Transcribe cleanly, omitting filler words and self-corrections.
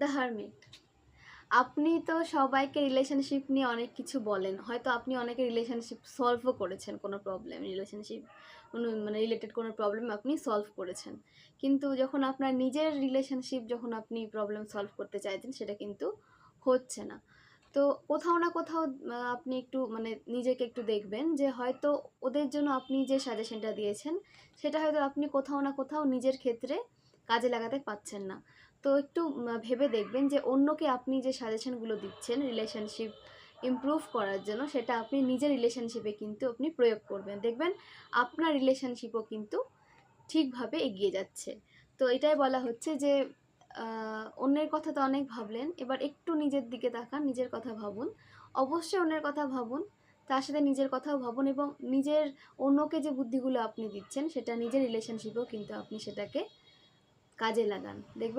The hermit. আপনি তো সবাইকে রিলেশনশিপ নিয়ে অনেক কিছু বলেন, হয়তো আপনি অনেকে রিলেশনশিপ সলভও করেছেন, কোনো প্রবলেম রিলেশনশিপ মানে রিলেটেড কোনো প্রবলেম আপনি সলভ করেছেন, কিন্তু যখন আপনার নিজের রিলেশনশিপ যখন আপনি প্রবলেম সলভ করতে চাইছেন সেটা কিন্তু হচ্ছে না। তো কোথাও না কোথাও আপনি একটু মানে নিজেকে একটু দেখবেন যে হয়তো ওদের জন্য আপনি যে সাজেশনটা দিয়েছেন সেটা হয়তো আপনি কোথাও না কোথাও নিজের ক্ষেত্রে কাজে লাগাতে পারছেন না। তো একটু ভেবে দেখবেন যে অন্যকে আপনি যে সাজেশনগুলো দিচ্ছেন রিলেশনশিপ ইমপ্রুভ করার জন্য সেটা আপনি নিজের রিলেশনশিপে কিন্তু আপনি প্রয়োগ করবেন, দেখবেন আপনার রিলেশনশিপও কিন্তু ঠিকভাবে এগিয়ে যাচ্ছে। তো এটাই বলা হচ্ছে যে অন্যের কথা তো অনেক ভাবলেন, এবার একটু নিজের দিকে তাকান, নিজের কথা ভাবুন। অবশ্যই অন্যের কথা ভাবুন, তার সাথে নিজের কথাও ভাবুন, এবং নিজের অন্যকে যে বুদ্ধিগুলো আপনি দিচ্ছেন সেটা নিজের রিলেশনশিপেও কিন্তু আপনি সেটাকে কাজে লাগান, দেখবেন